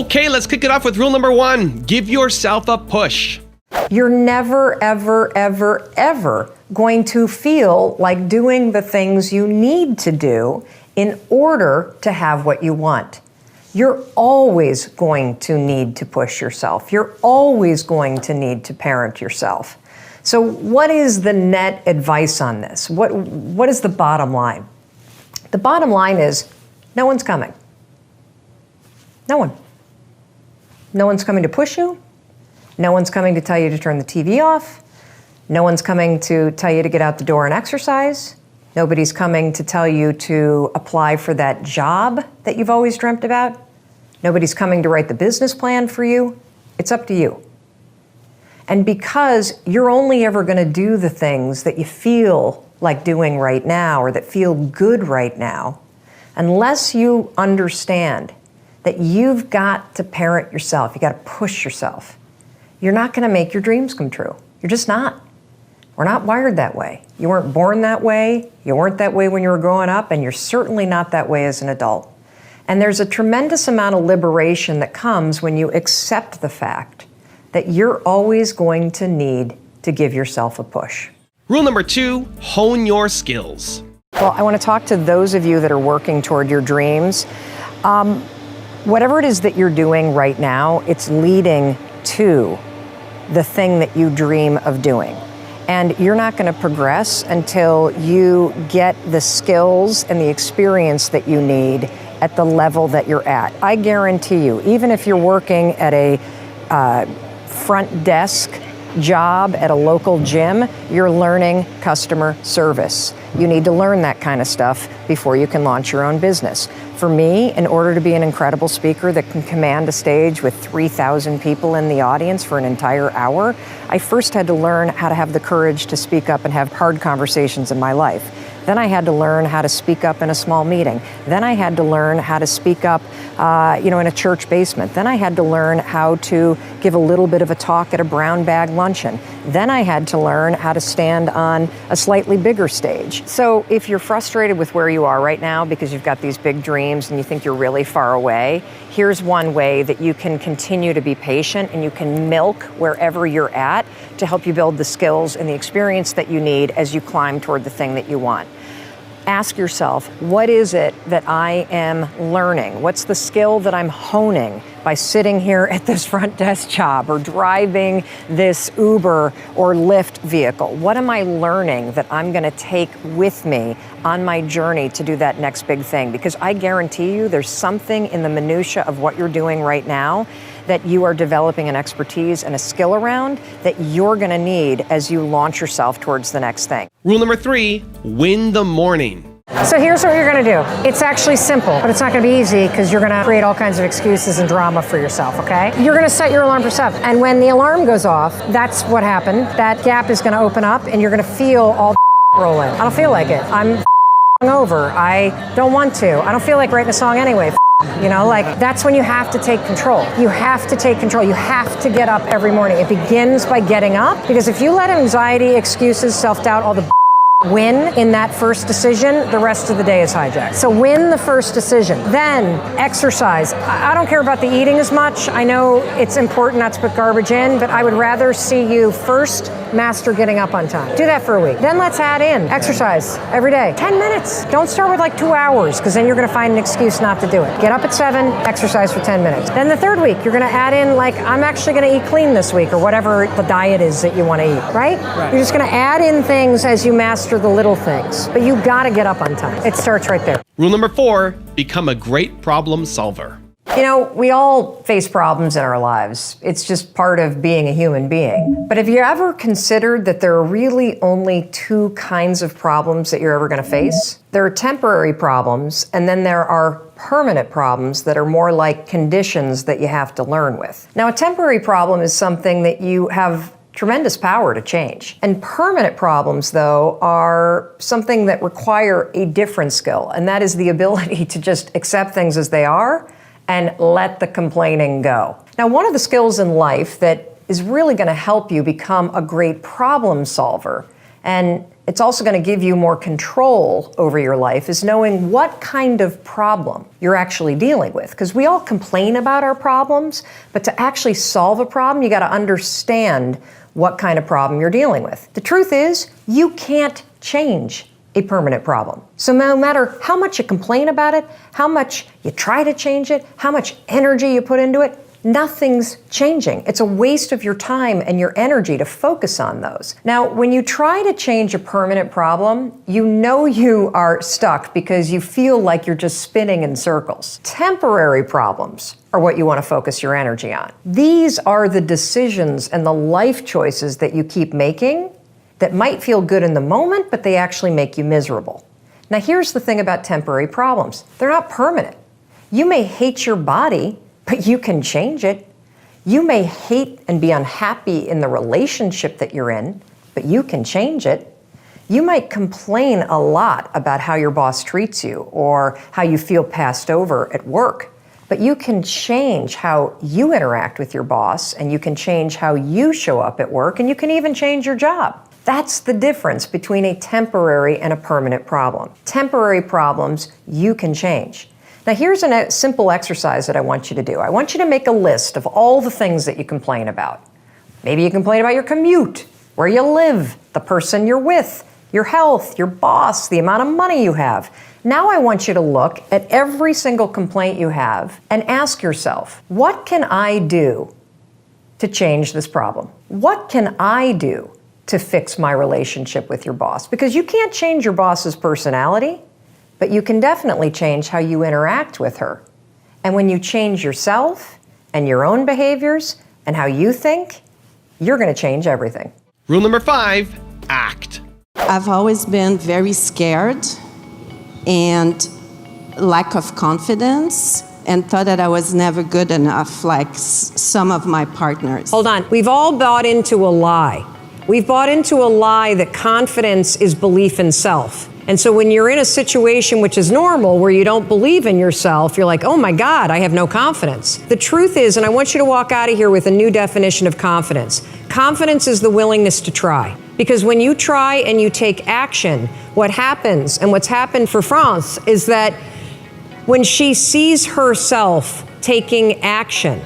Okay, let's kick it off with rule number 1. Give yourself a push. You're never, ever, ever, ever going to feel like doing the things you need to do in order to have what you want. You're always going to need to push yourself. You're always going to need to parent yourself. So what is the net advice on this? What is the bottom line? The bottom line is no one's coming. No one. No one's coming to push you. No one's coming to tell you to turn the TV off. No one's coming to tell you to get out the door and exercise. Nobody's coming to tell you to apply for that job that you've always dreamt about. Nobody's coming to write the business plan for you. It's up to you. And because you're only ever going to do the things that you feel like doing right now or that feel good right now, unless you understand that you've got to parent yourself, you got to push yourself, you're not going to make your dreams come true. You're just not. We're not wired that way. You weren't born that way. You weren't that way when you were growing up, and you're certainly not that way as an adult. And there's a tremendous amount of liberation that comes when you accept the fact that you're always going to need to give yourself a push. Rule number 2, hone your skills. Well, I want to talk to those of you that are working toward your dreams. Whatever it is that you're doing right now, it's leading to the thing that you dream of doing. And you're not going to progress until you get the skills and the experience that you need at the level that you're at. I guarantee you, even if you're working at a front desk job at a local gym, you're learning customer service. You need to learn that kind of stuff before you can launch your own business. For me, in order to be an incredible speaker that can command a stage with 3,000 people in the audience for an entire hour, I first had to learn how to have the courage to speak up and have hard conversations in my life. Then I had to learn how to speak up in a small meeting. Then I had to learn how to speak up, in a church basement. Then I had to learn how to give a little bit of a talk at a brown bag luncheon. Then I had to learn how to stand on a slightly bigger stage. So if you're frustrated with where you are right now because you've got these big dreams and you think you're really far away, here's one way that you can continue to be patient and you can milk wherever you're at to help you build the skills and the experience that you need as you climb toward the thing that you want. Ask yourself, what is it that I am learning? What's the skill that I'm honing by sitting here at this front desk job or driving this Uber or Lyft vehicle? What am I learning that I'm going to take with me on my journey to do that next big thing? Because I guarantee you there's something in the minutia of what you're doing right now that you are developing an expertise and a skill around that you're going to need as you launch yourself towards the next thing. Rule number 3, win the morning. So here's what you're going to do. It's actually simple, but it's not going to be easy because you're going to create all kinds of excuses and drama for yourself, okay? You're going to set your alarm for 7. And when the alarm goes off, that's what happened. That gap is going to open up and you're going to feel all the roll in. I don't feel like it. I'm over. I don't want to. I don't feel like writing a song anyway. That's when you have to take control. You have to take control. You have to get up every morning. It begins by getting up, because if you let anxiety, excuses, self-doubt, all the win in that first decision, the rest of the day is hijacked. So win the first decision. Then exercise. I don't care about the eating as much. I know it's important not to put garbage in, but I would rather see you first master getting up on time. Do that for a week. Then let's add in exercise every day. 10 minutes. Don't start with like 2 hours, because then you're going to find an excuse not to do it. Get up at 7, exercise for 10 minutes. Then the third week, you're going to add in like, I'm actually going to eat clean this week, or whatever the diet is that you want to eat, right? You're just going to add in things as you master the little things, but you got to get up on time. It starts right there. Rule number 4, become a great problem solver. We all face problems in our lives. It's just part of being a human being. But have you ever considered that there are really only 2 kinds of problems that you're ever going to face? There are temporary problems, and then there are permanent problems that are more like conditions that you have to learn with. Now, a temporary problem is something that you have tremendous power to change. And permanent problems, though, are something that require a different skill, and that is the ability to just accept things as they are and let the complaining go. Now, one of the skills in life that is really going to help you become a great problem solver, and it's also going to give you more control over your life, is knowing what kind of problem you're actually dealing with. Because we all complain about our problems, but to actually solve a problem, you got to understand what kind of problem you're dealing with. The truth is, you can't change a permanent problem. So no matter how much you complain about it, how much you try to change it, how much energy you put into it, nothing's changing. It's a waste of your time and your energy to focus on those. Now, when you try to change a permanent problem, you know you are stuck because you feel like you're just spinning in circles. Temporary problems are what you want to focus your energy on. These are the decisions and the life choices that you keep making that might feel good in the moment, but they actually make you miserable. Now, here's the thing about temporary problems. They're not permanent. You may hate your body, but you can change it. You may hate and be unhappy in the relationship that you're in, but you can change it. You might complain a lot about how your boss treats you or how you feel passed over at work, but you can change how you interact with your boss, and you can change how you show up at work, and you can even change your job. That's the difference between a temporary and a permanent problem. Temporary problems you can change. Now, here's a simple exercise that I want you to do. I want you to make a list of all the things that you complain about. Maybe you complain about your commute, where you live, the person you're with, your health, your boss, the amount of money you have. Now I want you to look at every single complaint you have and ask yourself, what can I do to change this problem? What can I do to fix my relationship with your boss? Because you can't change your boss's personality, but you can definitely change how you interact with her. And when you change yourself and your own behaviors and how you think, you're going to change everything. Rule number 5, act. I've always been very scared and lack of confidence, and thought that I was never good enough, like some of my partners. Hold on. We've all bought into a lie. We've bought into a lie that confidence is belief in self. And so when you're in a situation which is normal, where you don't believe in yourself, you're like, oh my God, I have no confidence. The truth is, and I want you to walk out of here with a new definition of confidence. Confidence is the willingness to try. Because when you try and you take action, what happens, and what's happened for France, is that when she sees herself taking action,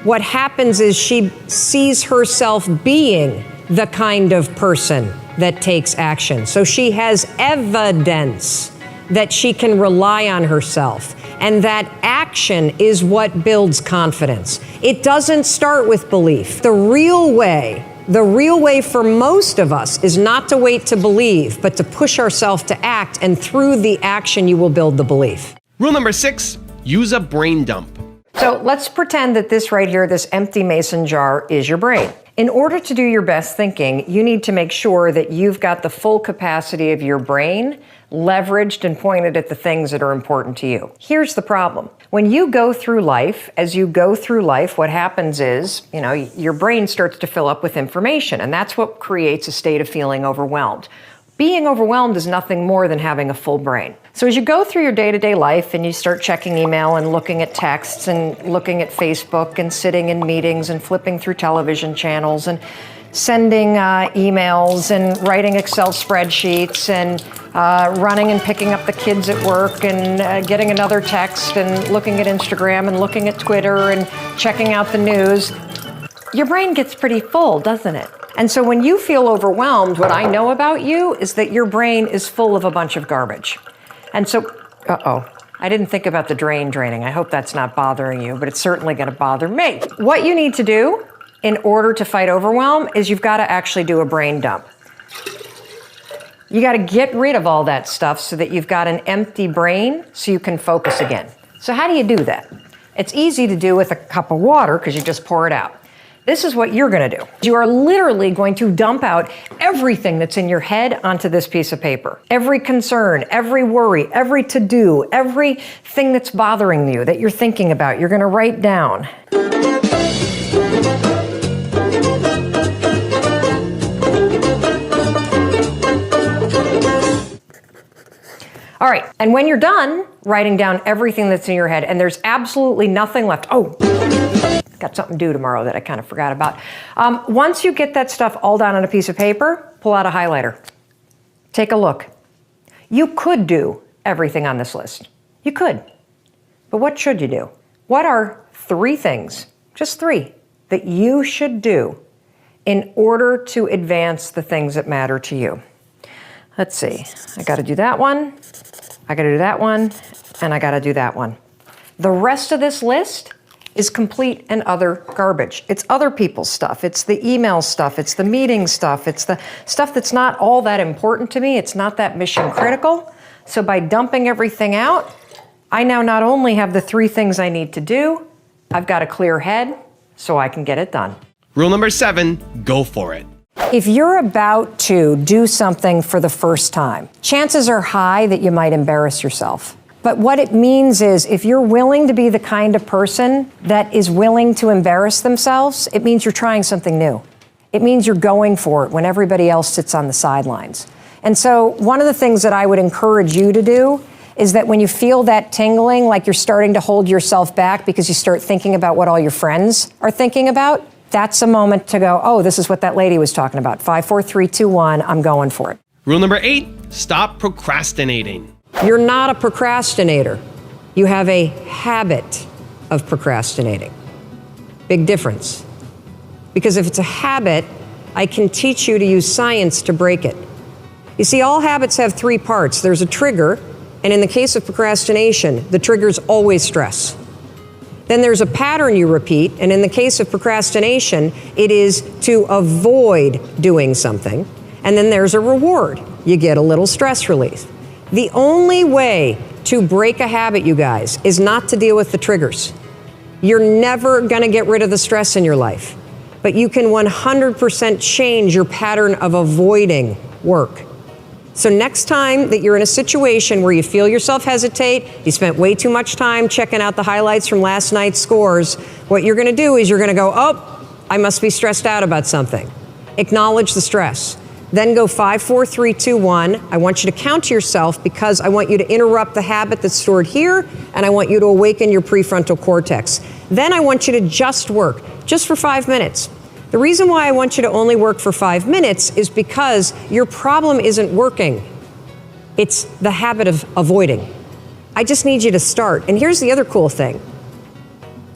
what happens is she sees herself being the kind of person that takes action. So she has evidence that she can rely on herself. And that action is what builds confidence. It doesn't start with belief. The real way for most of us is not to wait to believe, but to push ourselves to act. And through the action, you will build the belief. Rule number 6, use a brain dump. So let's pretend that this right here, this empty mason jar, is your brain. In order to do your best thinking, you need to make sure that you've got the full capacity of your brain leveraged and pointed at the things that are important to you. Here's the problem. When you go through life, what happens is, your brain starts to fill up with information, and that's what creates a state of feeling overwhelmed. Being overwhelmed is nothing more than having a full brain. So as you go through your day-to-day life and you start checking email and looking at texts and looking at Facebook and sitting in meetings and flipping through television channels and sending emails and writing Excel spreadsheets and running and picking up the kids at work and getting another text and looking at Instagram and looking at Twitter and checking out the news, your brain gets pretty full, doesn't it? And so when you feel overwhelmed, what I know about you is that your brain is full of a bunch of garbage. And so, I didn't think about the drain draining. I hope that's not bothering you, but it's certainly going to bother me. What you need to do in order to fight overwhelm is you've got to actually do a brain dump. You got to get rid of all that stuff so that you've got an empty brain so you can focus again. So how do you do that? It's easy to do with a cup of water because you just pour it out. This is what you're going to do. You are literally going to dump out everything that's in your head onto this piece of paper. Every concern, every worry, every to-do, everything that's bothering you, that you're thinking about, you're going to write down. All right, and when you're done writing down everything that's in your head and there's absolutely nothing left, got something due tomorrow that I kind of forgot about. Once you get that stuff all down on a piece of paper, pull out a highlighter. Take a look. You could do everything on this list. You could. But what should you do? What are 3 things, just 3, that you should do in order to advance the things that matter to you? Let's see. I got to do that one. I got to do that one. And I got to do that one. The rest of this list is complete and utter garbage. It's other people's stuff. It's the email stuff. It's the meeting stuff. It's the stuff that's not all that important to me. It's not that mission critical. So by dumping everything out, I now not only have the 3 things I need to do, I've got a clear head so I can get it done. Rule number 7, go for it. If you're about to do something for the first time, chances are high that you might embarrass yourself. But what it means is if you're willing to be the kind of person that is willing to embarrass themselves, it means you're trying something new. It means you're going for it when everybody else sits on the sidelines. And so one of the things that I would encourage you to do is that when you feel that tingling, like you're starting to hold yourself back because you start thinking about what all your friends are thinking about, that's a moment to go, oh, this is what that lady was talking about. 5, 4, 3, 2, 1, I'm going for it. Rule number 8, stop procrastinating. You're not a procrastinator. You have a habit of procrastinating. Big difference. Because if it's a habit, I can teach you to use science to break it. You see, all habits have 3 parts. There's a trigger, and in the case of procrastination, the trigger's always stress. Then there's a pattern you repeat, and in the case of procrastination, it is to avoid doing something. And then there's a reward. You get a little stress relief. The only way to break a habit, you guys, is not to deal with the triggers. You're never gonna get rid of the stress in your life, but you can 100% change your pattern of avoiding work. So next time that you're in a situation where you feel yourself hesitate, you spent way too much time checking out the highlights from last night's scores, what you're gonna do is you're gonna go, oh, I must be stressed out about something. Acknowledge the stress. Then go 5, 4, 3, 2, 1. I want you to count to yourself because I want you to interrupt the habit that's stored here, and I want you to awaken your prefrontal cortex. Then I want you to just work, just for 5 minutes. The reason why I want you to only work for 5 minutes is because your problem isn't working. It's the habit of avoiding. I just need you to start. And here's the other cool thing.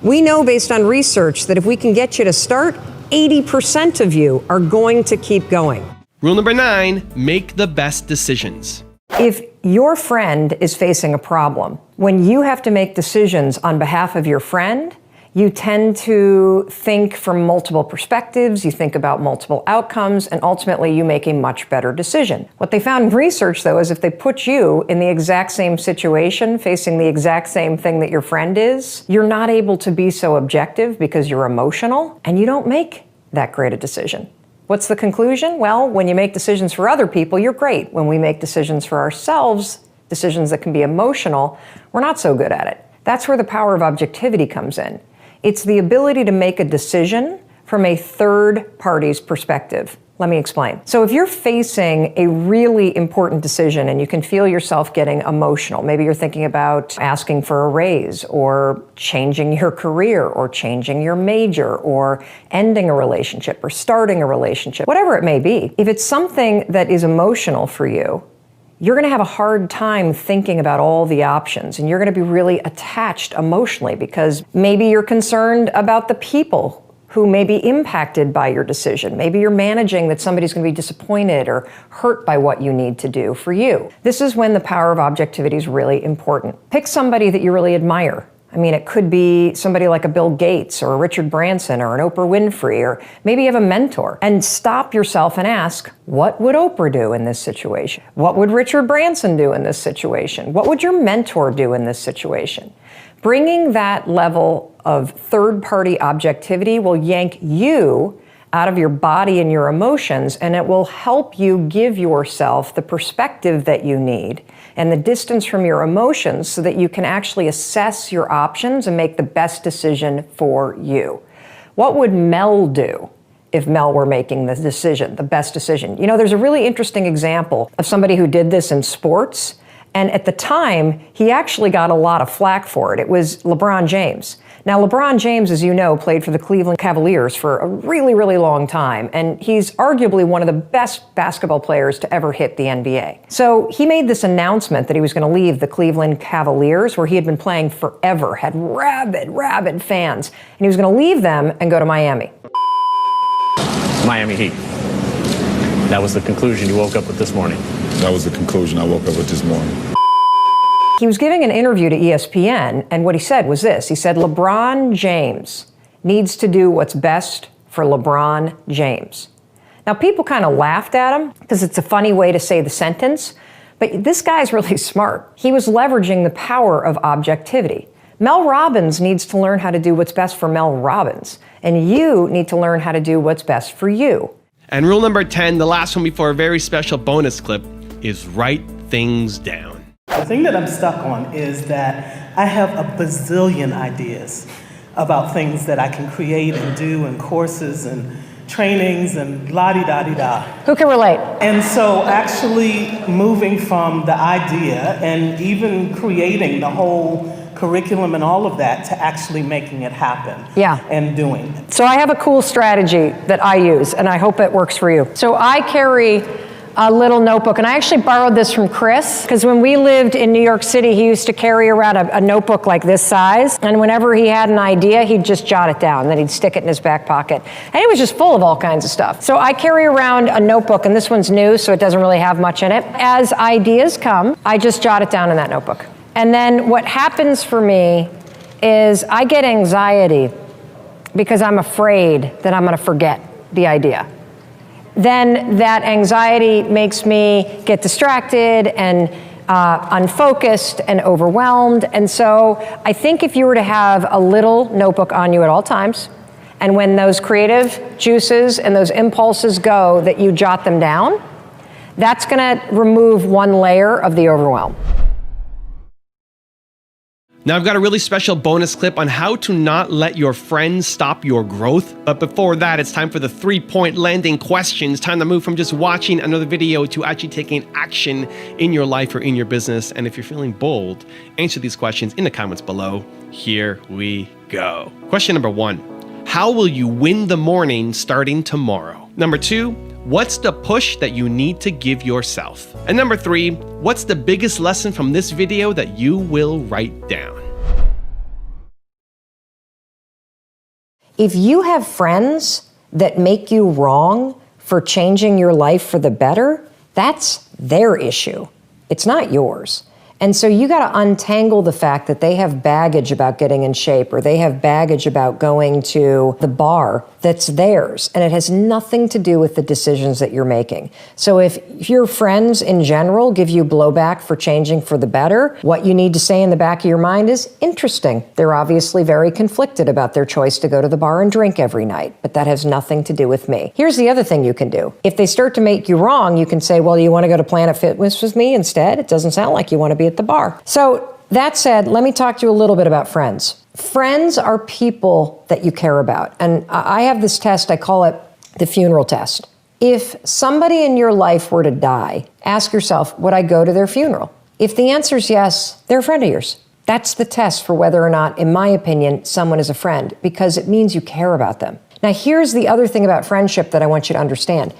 We know based on research that if we can get you to start, 80% of you are going to keep going. Rule number 9, make the best decisions. If your friend is facing a problem, when you have to make decisions on behalf of your friend, you tend to think from multiple perspectives, you think about multiple outcomes, and ultimately you make a much better decision. What they found in research, though, is if they put you in the exact same situation, facing the exact same thing that your friend is, you're not able to be so objective because you're emotional, and you don't make that great a decision. What's the conclusion? Well, when you make decisions for other people, you're great. When we make decisions for ourselves, decisions that can be emotional, we're not so good at it. That's where the power of objectivity comes in. It's the ability to make a decision from a third party's perspective. Let me explain. So if you're facing a really important decision and you can feel yourself getting emotional, maybe you're thinking about asking for a raise or changing your career or changing your major or ending a relationship or starting a relationship, whatever it may be. If it's something that is emotional for you, you're going to have a hard time thinking about all the options, and you're going to be really attached emotionally because maybe you're concerned about the people who may be impacted by your decision. Maybe you're managing that somebody's going to be disappointed or hurt by what you need to do for you. This is when the power of objectivity is really important. Pick somebody that you really admire. I mean, it could be somebody like a Bill Gates or a Richard Branson or an Oprah Winfrey, or maybe you have a mentor. And stop yourself and ask, what would Oprah do in this situation? What would Richard Branson do in this situation? What would your mentor do in this situation? Bringing that level of third-party objectivity will yank you out of your body and your emotions, and it will help you give yourself the perspective that you need and the distance from your emotions so that you can actually assess your options and make the best decision for you. What would Mel do if Mel were making the decision, the best decision? You know, there's a really interesting example of somebody who did this in sports, and at the time, he actually got a lot of flack for it. It was LeBron James. Now, LeBron James, as you know, played for the Cleveland Cavaliers for a really, really long time, and he's arguably one of the best basketball players to ever hit the NBA. So he made this announcement that he was going to leave the Cleveland Cavaliers, where he had been playing forever, had rabid fans, and he was going to leave them and go to Miami. Miami Heat. That was the conclusion you woke up with this morning. That was the conclusion I woke up with this morning. He was giving an interview to ESPN, and what he said was this. He said, LeBron James needs to do what's best for LeBron James. Now, people kind of laughed at him because it's a funny way to say the sentence, but this guy's really smart. He was leveraging the power of objectivity. Mel Robbins needs to learn how to do what's best for Mel Robbins, and you need to learn how to do what's best for you. And rule number 10, the last one before a very special bonus clip, is write things down. The thing that I'm stuck on is that I have a bazillion ideas about things that I can create and do and courses and trainings and la-di-da-di-da. Who can relate? And so actually moving from the idea and even creating the whole curriculum and all of that to actually making it happen and doing it. So I have a cool strategy that I use, and I hope it works for you. So I carry a little notebook, and I actually borrowed this from Chris, because when we lived in New York City, he used to carry around a notebook like this size, and whenever he had an idea, he'd just jot it down, then he'd stick it in his back pocket. And it was just full of all kinds of stuff. So I carry around a notebook, and this one's new, so it doesn't really have much in it. As ideas come, I just jot it down in that notebook. And then what happens for me is I get anxiety because I'm afraid that I'm going to forget the idea. Then that anxiety makes me get distracted and unfocused and overwhelmed. And so I think if you were to have a little notebook on you at all times, and when those creative juices and those impulses go, that you jot them down, that's going to remove one layer of the overwhelm. Now I've got a really special bonus clip on how to not let your friends stop your growth. But before that, it's time for the 3-point landing questions. Time to move from just watching another video to actually taking action in your life or in your business. And if you're feeling bold, answer these questions in the comments below. Here we go. Question number 1. How will you win the morning starting tomorrow? Number 2. What's the push that you need to give yourself? And number 3, what's the biggest lesson from this video that you will write down? If you have friends that make you wrong for changing your life for the better, that's their issue. It's not yours. And so you got to untangle the fact that they have baggage about getting in shape, or they have baggage about going to the bar that's theirs, and it has nothing to do with the decisions that you're making. So if your friends in general give you blowback for changing for the better, what you need to say in the back of your mind is, interesting. They're obviously very conflicted about their choice to go to the bar and drink every night, but that has nothing to do with me. Here's the other thing you can do. If they start to make you wrong, you can say, well, you want to go to Planet Fitness with me instead? It doesn't sound like you want to be at the bar. So that said, let me talk to you a little bit about friends. Friends are people that you care about. And I have this test, I call it the funeral test. If somebody in your life were to die, ask yourself, would I go to their funeral? If the answer is yes, they're a friend of yours. That's the test for whether or not, in my opinion, someone is a friend, because it means you care about them. Now, here's the other thing about friendship that I want you to understand.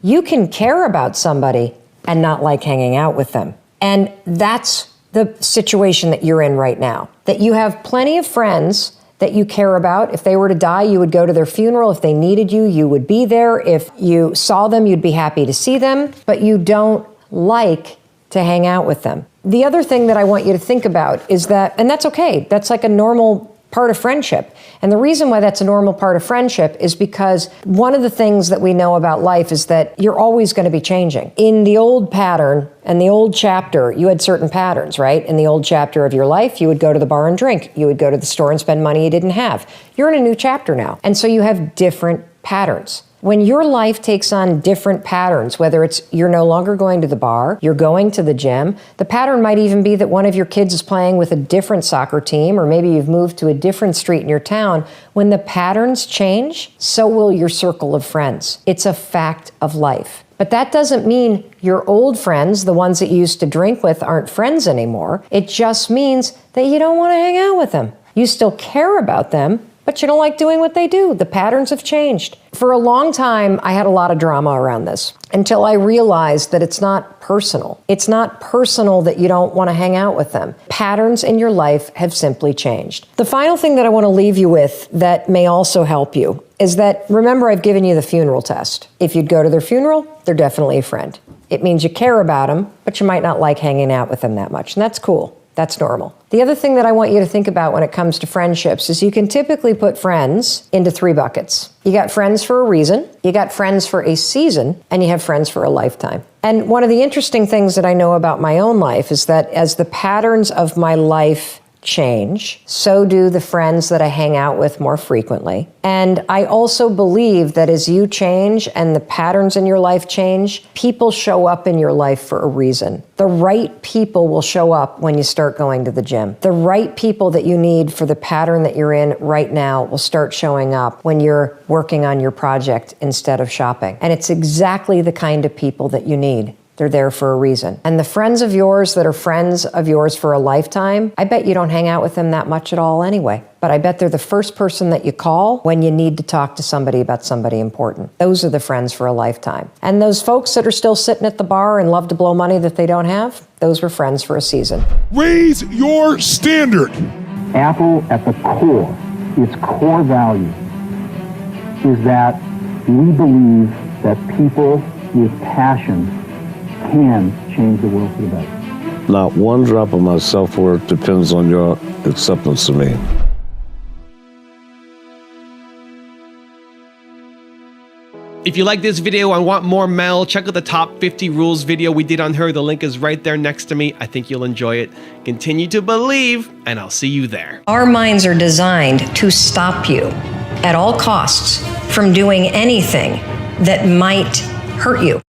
You can care about somebody and not like hanging out with them. And that's the situation that you're in right now. That you have plenty of friends that you care about. If they were to die, you would go to their funeral. If they needed you, you would be there. If you saw them, you'd be happy to see them, but you don't like to hang out with them. The other thing that I want you to think about is that, and that's okay, that's like a normal part of friendship. And the reason why that's a normal part of friendship is because one of the things that we know about life is that you're always going to be changing. In the old pattern and the old chapter, you had certain patterns, right? In the old chapter of your life, you would go to the bar and drink. You would go to the store and spend money you didn't have. You're in a new chapter now. And so you have different patterns. When your life takes on different patterns, whether it's you're no longer going to the bar, you're going to the gym, the pattern might even be that one of your kids is playing with a different soccer team, or maybe you've moved to a different street in your town. When the patterns change, so will your circle of friends. It's a fact of life. But that doesn't mean your old friends, the ones that you used to drink with, aren't friends anymore. It just means that you don't want to hang out with them. You still care about them, but you don't like doing what they do. The patterns have changed. For a long time, I had a lot of drama around this until I realized that it's not personal. It's not personal that you don't want to hang out with them. Patterns in your life have simply changed. The final thing that I want to leave you with that may also help you is that, remember, I've given you the funeral test. If you'd go to their funeral, they're definitely a friend. It means you care about them, but you might not like hanging out with them that much, and that's cool. That's normal. The other thing that I want you to think about when it comes to friendships is you can typically put friends into 3 buckets. You got friends for a reason, you got friends for a season, and you have friends for a lifetime. And one of the interesting things that I know about my own life is that as the patterns of my life change, so do the friends that I hang out with more frequently. And I also believe that as you change and the patterns in your life change, people show up in your life for a reason. The right people will show up when you start going to the gym. The right people that you need for the pattern that you're in right now will start showing up when you're working on your project instead of shopping. And it's exactly the kind of people that you need. They're there for a reason. And the friends of yours that are friends of yours for a lifetime, I bet you don't hang out with them that much at all anyway. But I bet they're the first person that you call when you need to talk to somebody about somebody important. Those are the friends for a lifetime. And those folks that are still sitting at the bar and love to blow money that they don't have, those were friends for a season. Raise your standard. Apple, at the core, its core value is that we believe that people with passion can change the world for the better. Not one drop of my self-worth depends on your acceptance of me. If you like this video and want more Mel, check out the top 50 rules video we did on her. The link is right there next to me. I think you'll enjoy it. Continue to believe, and I'll see you there. Our minds are designed to stop you at all costs from doing anything that might hurt you.